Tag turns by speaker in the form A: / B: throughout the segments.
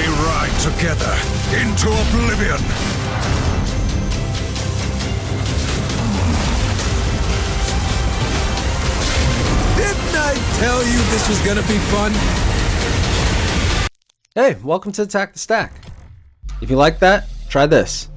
A: We ride together into oblivion. Didn't I tell you this was gonna be fun?
B: Hey, welcome to Attack the Stack. If you like that, try this.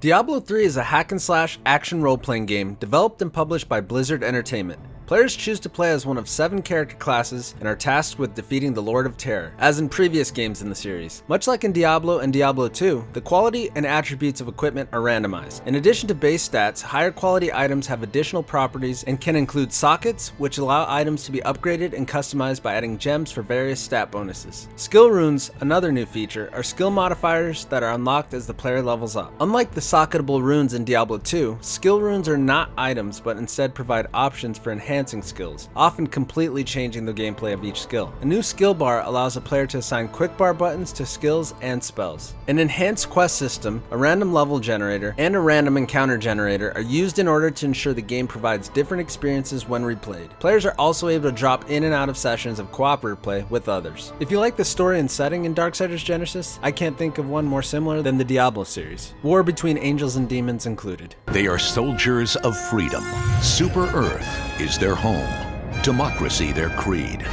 B: Diablo III is a hack-and-slash action role-playing game developed and published by Blizzard Entertainment. Players choose to play as one of 7 character classes and are tasked with defeating the Lord of Terror, as in previous games in the series. Much like in Diablo and Diablo II, the quality and attributes of equipment are randomized. In addition to base stats, higher quality items have additional properties and can include sockets, which allow items to be upgraded and customized by adding gems for various stat bonuses. Skill runes, another new feature, are skill modifiers that are unlocked as the player levels up. Unlike the socketable runes in Diablo II, skill runes are not items but instead provide options for enhancing skills, often completely changing the gameplay of each skill. A new skill bar allows a player to assign quick bar buttons to skills and spells. An enhanced quest system, a random level generator, and a random encounter generator are used in order to ensure the game provides different experiences when replayed. Players are also able to drop in and out of sessions of cooperative play with others. If you like the story and setting in Darksiders Genesis, I can't think of one more similar than the Diablo series, war between angels and demons included.
C: They are soldiers of freedom. Super Earth is their home. Democracy their creed.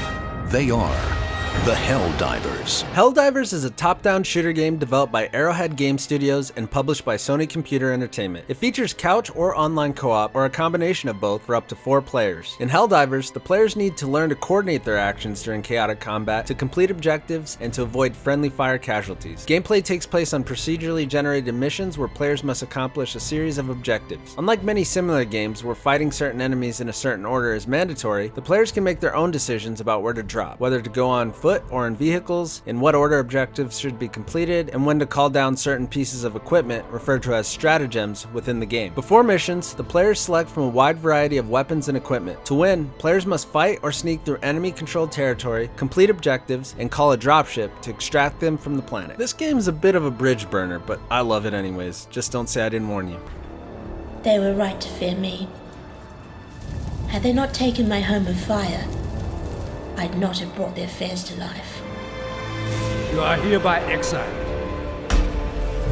C: They are the Helldivers.
B: Helldivers is a top-down shooter game developed by Arrowhead Game Studios and published by Sony Computer Entertainment. It features couch or online co-op, or a combination of both, for up to 4 players. In Helldivers, the players need to learn to coordinate their actions during chaotic combat, to complete objectives, and to avoid friendly fire casualties. Gameplay takes place on procedurally generated missions where players must accomplish a series of objectives. Unlike many similar games where fighting certain enemies in a certain order is mandatory, the players can make their own decisions about where to drop, whether to go on foot or in vehicles, in what order objectives should be completed, and when to call down certain pieces of equipment referred to as stratagems within the game. Before missions, the players select from a wide variety of weapons and equipment. To win, players must fight or sneak through enemy-controlled territory, complete objectives, and call a dropship to extract them from the planet. This game is a bit of a bridge burner, but I love it anyways. Just don't say I didn't warn you.
D: They were right to fear me. Had they not taken my home of fire, I'd not have brought their fears to life.
E: You are hereby exiled.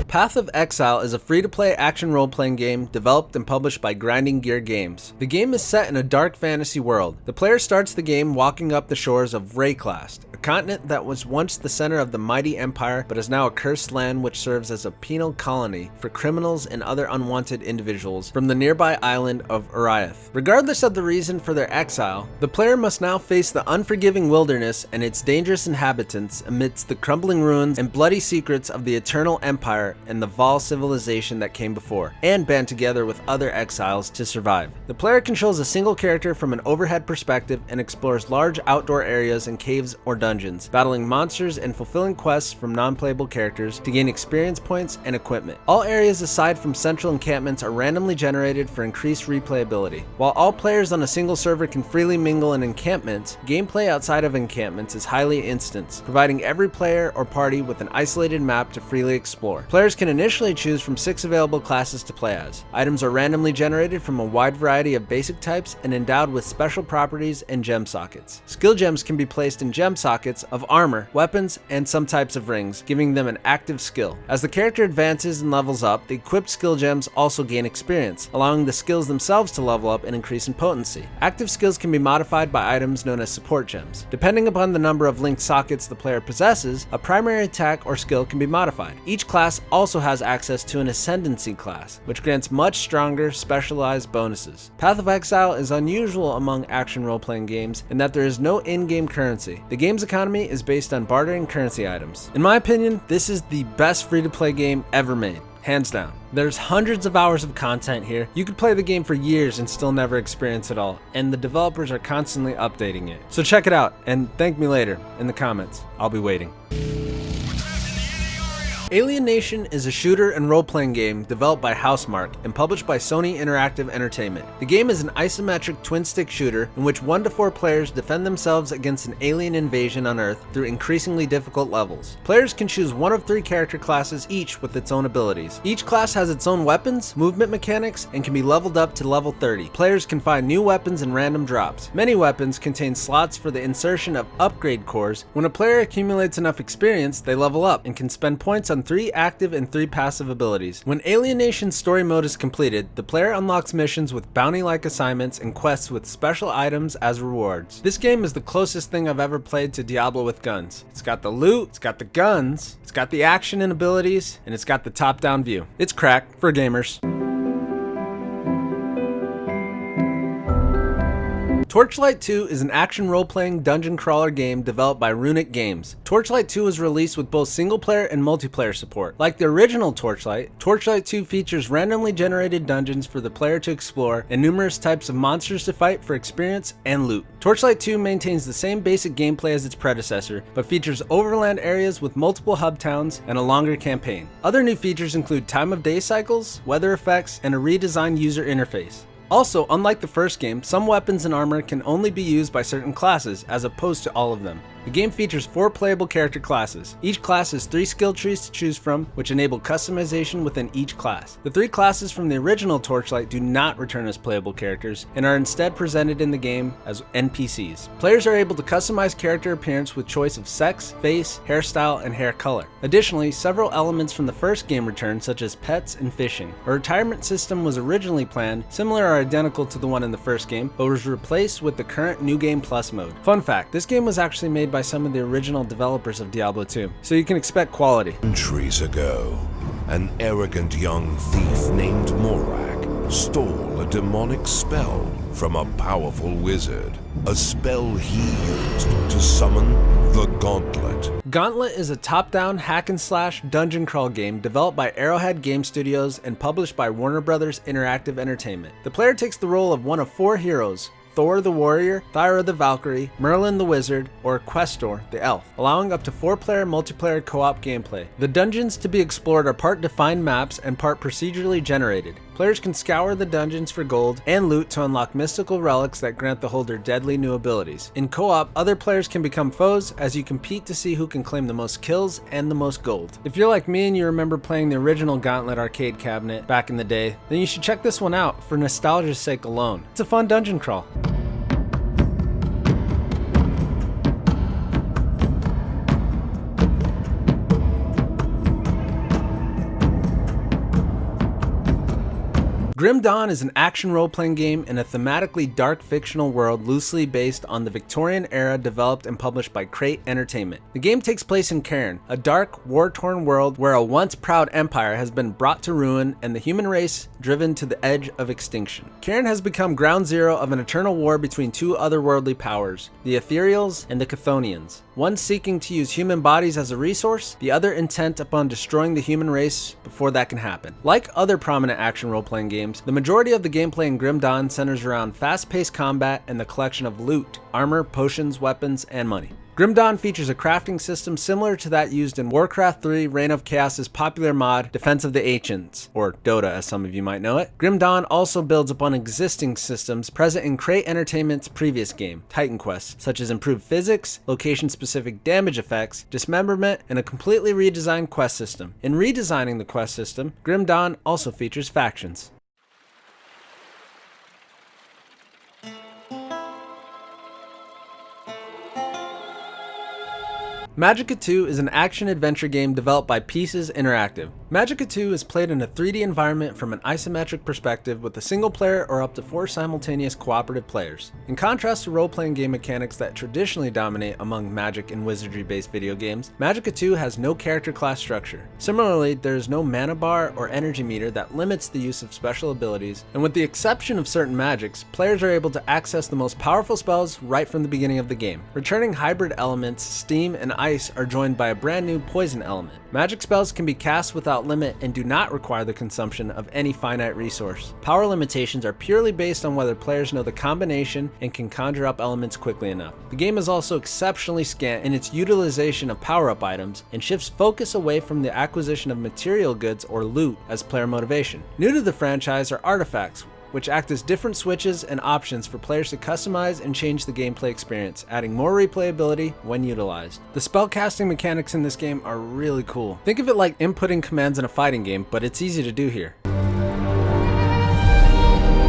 B: Path of Exile is a free-to-play action role-playing game developed and published by Grinding Gear Games. The game is set in a dark fantasy world. The player starts the game walking up the shores of Rayclast, a continent that was once the center of the mighty empire but is now a cursed land which serves as a penal colony for criminals and other unwanted individuals from the nearby island of Uriath. Regardless of the reason for their exile, the player must now face the unforgiving wilderness and its dangerous inhabitants amidst the crumbling ruins and bloody secrets of the Eternal Empire and the Val civilization that came before, and band together with other exiles to survive. The player controls a single character from an overhead perspective and explores large outdoor areas and caves or dungeons, battling monsters and fulfilling quests from non-playable characters to gain experience points and equipment. All areas aside from central encampments are randomly generated for increased replayability. While all players on a single server can freely mingle in encampments, gameplay outside of encampments is highly instanced, providing every player or party with an isolated map to freely explore. Players can initially choose from 6 available classes to play as. Items are randomly generated from a wide variety of basic types and endowed with special properties and gem sockets. Skill gems can be placed in gem sockets of armor, weapons, and some types of rings, giving them an active skill. As the character advances and levels up, the equipped skill gems also gain experience, allowing the skills themselves to level up and increase in potency. Active skills can be modified by items known as support gems. Depending upon the number of linked sockets the player possesses, a primary attack or skill can be modified. Each class also has access to an Ascendancy class, which grants much stronger specialized bonuses. Path of Exile is unusual among action role-playing games in that there is no in-game currency. The game's economy is based on bartering currency items. In my opinion, this is the best free-to-play game ever made. Hands down. There's hundreds of hours of content here. You could play the game for years and still never experience it all, and the developers are constantly updating it. So check it out, and thank me later in the comments. I'll be waiting. Alienation is a shooter and role-playing game developed by Housemarque and published by Sony Interactive Entertainment. The game is an isometric twin-stick shooter in which 1 to 4 players defend themselves against an alien invasion on Earth through increasingly difficult levels. Players can choose 1 of 3 character classes, each with its own abilities. Each class has its own weapons, movement mechanics, and can be leveled up to level 30. Players can find new weapons in random drops. Many weapons contain slots for the insertion of upgrade cores. When a player accumulates enough experience, they level up and can spend points on 3 active and 3 passive abilities. When Alienation story mode is completed, the player unlocks missions with bounty-like assignments and quests with special items as rewards. This game is the closest thing I've ever played to Diablo with guns. It's got the loot, it's got the guns, it's got the action and abilities, and it's got the top-down view. It's crack for gamers. Torchlight 2 is an action role-playing dungeon crawler game developed by Runic Games. Torchlight 2 was released with both single-player and multiplayer support. Like the original Torchlight, Torchlight 2 features randomly generated dungeons for the player to explore and numerous types of monsters to fight for experience and loot. Torchlight 2 maintains the same basic gameplay as its predecessor, but features overland areas with multiple hub towns and a longer campaign. Other new features include time of day cycles, weather effects, and a redesigned user interface. Also, unlike the first game, some weapons and armor can only be used by certain classes, as opposed to all of them. The game features 4 playable character classes. Each class has 3 skill trees to choose from, which enable customization within each class. The 3 classes from the original Torchlight do not return as playable characters, and are instead presented in the game as NPCs. Players are able to customize character appearance with choice of sex, face, hairstyle, and hair color. Additionally, several elements from the first game return, such as pets and fishing. A retirement system was originally planned, similar or identical to the one in the first game, but was replaced with the current New Game Plus mode. Fun fact, this game was actually made by some of the original developers of Diablo II, so you can expect quality.
A: Centuries ago, an arrogant young thief named Morak stole a demonic spell from a powerful wizard. A spell he used to summon the Gauntlet.
B: Gauntlet is a top-down hack-and-slash dungeon crawl game developed by Arrowhead Game Studios and published by Warner Bros. Interactive Entertainment. The player takes the role of one of 4 heroes: Thor the Warrior, Thyra the Valkyrie, Merlin the Wizard, or Questor the Elf, allowing up to 4-player multiplayer co-op gameplay. The dungeons to be explored are part defined maps and part procedurally generated. Players can scour the dungeons for gold and loot to unlock mystical relics that grant the holder deadly new abilities. In co-op, other players can become foes as you compete to see who can claim the most kills and the most gold. If you're like me and you remember playing the original Gauntlet arcade cabinet back in the day, then you should check this one out for nostalgia's sake alone. It's a fun dungeon crawl. Grim Dawn is an action role-playing game in a thematically dark fictional world loosely based on the Victorian era, developed and published by Crate Entertainment. The game takes place in Cairn, a dark, war-torn world where a once proud empire has been brought to ruin and the human race driven to the edge of extinction. Cairn has become ground zero of an eternal war between 2 otherworldly powers, the Ethereals and the Chthonians. One seeking to use human bodies as a resource, the other intent upon destroying the human race before that can happen. Like other prominent action role-playing games, the majority of the gameplay in Grim Dawn centers around fast-paced combat and the collection of loot, armor, potions, weapons, and money. Grim Dawn features a crafting system similar to that used in Warcraft 3 Reign of Chaos's popular mod, Defense of the Ancients, or Dota as some of you might know it. Grim Dawn also builds upon existing systems present in Crate Entertainment's previous game, Titan Quest, such as improved physics, location-specific damage effects, dismemberment, and a completely redesigned quest system. In redesigning the quest system, Grim Dawn also features factions. Magica 2 is an action-adventure game developed by Pieces Interactive. Magica 2 is played in a 3D environment from an isometric perspective with a single player or up to 4 simultaneous cooperative players. In contrast to role-playing game mechanics that traditionally dominate among magic and wizardry-based video games, Magica 2 has no character class structure. Similarly, there is no mana bar or energy meter that limits the use of special abilities, and with the exception of certain magics, players are able to access the most powerful spells right from the beginning of the game. Returning hybrid elements, steam and ice are joined by a brand new poison element. Magic spells can be cast without without limit and do not require the consumption of any finite resource. Power limitations are purely based on whether players know the combination and can conjure up elements quickly enough. The game is also exceptionally scant in its utilization of power-up items and shifts focus away from the acquisition of material goods or loot as player motivation. New to the franchise are artifacts, which act as different switches and options for players to customize and change the gameplay experience, adding more replayability when utilized. The spellcasting mechanics in this game are really cool. Think of it like inputting commands in a fighting game, but it's easy to do here.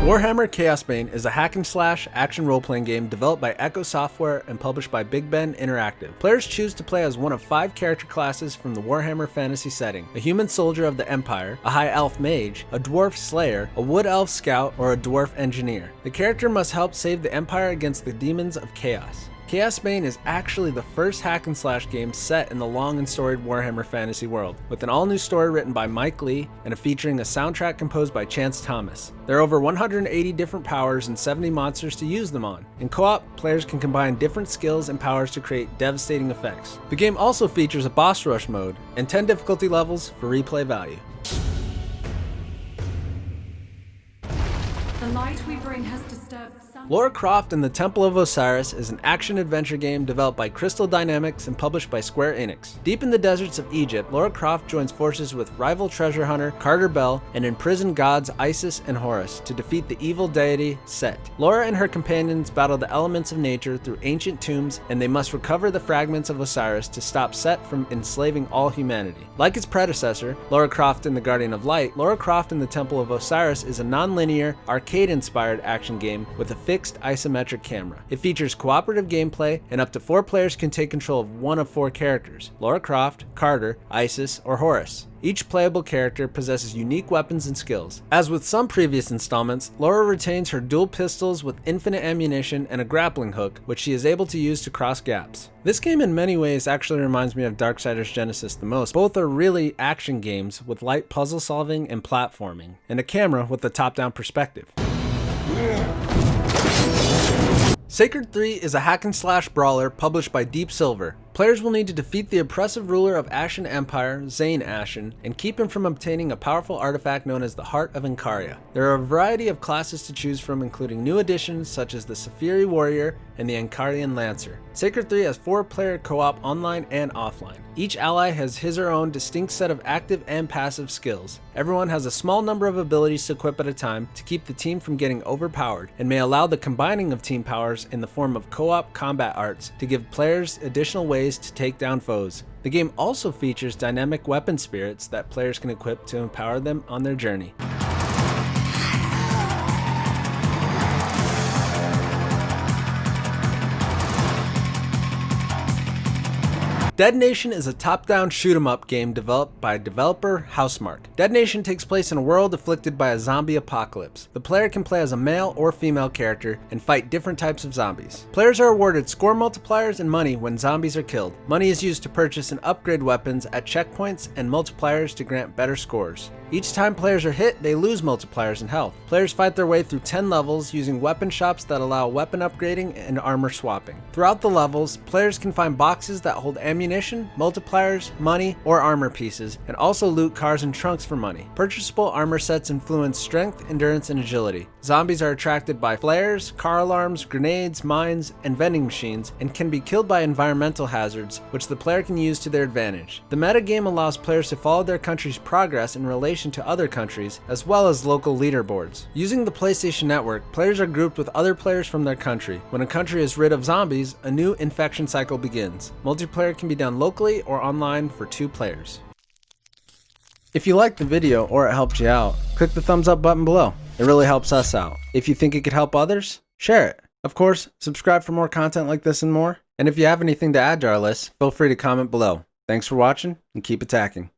B: Warhammer Chaosbane is a hack-and-slash action role-playing game developed by Echo Software and published by Big Ben Interactive. Players choose to play as one of 5 character classes from the Warhammer fantasy setting: a human soldier of the Empire, a high elf mage, a dwarf slayer, a wood elf scout, or a dwarf engineer. The character must help save the Empire against the demons of chaos. Chaosbane is actually the first hack-and-slash game set in the long and storied Warhammer fantasy world, with an all-new story written by Mike Lee and featuring a soundtrack composed by Chance Thomas. There are over 180 different powers and 70 monsters to use them on. In co-op, players can combine different skills and powers to create devastating effects. The game also features a boss rush mode and 10 difficulty levels for replay value.
F: The light we bring has disturbed some.
B: Lara Croft and the Temple of Osiris is an action-adventure game developed by Crystal Dynamics and published by Square Enix. Deep in the deserts of Egypt, Lara Croft joins forces with rival treasure hunter Carter Bell and imprisoned gods Isis and Horus to defeat the evil deity Set. Lara and her companions battle the elements of nature through ancient tombs, and they must recover the fragments of Osiris to stop Set from enslaving all humanity. Like its predecessor, Lara Croft and the Guardian of Light, Lara Croft and the Temple of Osiris is a non-linear, arcade-inspired action game with a fixed isometric camera. It features cooperative gameplay, and up to 4 players can take control of one of 4 characters: Lara Croft, Carter, Isis, or Horus. Each playable character possesses unique weapons and skills. As with some previous installments, Lara retains her dual pistols with infinite ammunition and a grappling hook, which she is able to use to cross gaps. This game in many ways actually reminds me of Darksiders Genesis the most. Both are really action games with light puzzle solving and platforming, and a camera with a top-down perspective. Sacred III is a hack-and-slash brawler published by Deep Silver. Players will need to defeat the oppressive ruler of Ashen Empire, Zane Ashen, and keep him from obtaining a powerful artifact known as the Heart of Inkaria. There are a variety of classes to choose from, including new additions such as the Saphiri Warrior and the Ankarian Lancer. Sacred III has 4-player co-op online and offline. Each ally has his or her own distinct set of active and passive skills. Everyone has a small number of abilities to equip at a time to keep the team from getting overpowered, and may allow the combining of team powers in the form of co-op combat arts to give players additional ways to take down foes. The game also features dynamic weapon spirits that players can equip to empower them on their journey. Dead Nation is a top-down shoot-'em-up game developed by developer Housemarque. Dead Nation takes place in a world afflicted by a zombie apocalypse. The player can play as a male or female character and fight different types of zombies. Players are awarded score multipliers and money when zombies are killed. Money is used to purchase and upgrade weapons at checkpoints, and multipliers to grant better scores. Each time players are hit, they lose multipliers and health. Players fight their way through 10 levels using weapon shops that allow weapon upgrading and armor swapping. Throughout the levels, players can find boxes that hold ammunition, multipliers, money, or armor pieces, and also loot cars and trunks for money. Purchasable armor sets influence strength, endurance, and agility. Zombies are attracted by flares, car alarms, grenades, mines, and vending machines, and can be killed by environmental hazards, which the player can use to their advantage. The metagame allows players to follow their country's progress in relation to other countries, as well as local leaderboards. Using the PlayStation Network, players are grouped with other players from their country. When a country is rid of zombies, a new infection cycle begins. Multiplayer can be done locally or online for 2 players. If you liked the video or it helped you out, click the thumbs up button below. It really helps us out. If you think it could help others, share it. Of course, subscribe for more content like this and more. And if you have anything to add to our list, feel free to comment below. Thanks for watching, and keep attacking.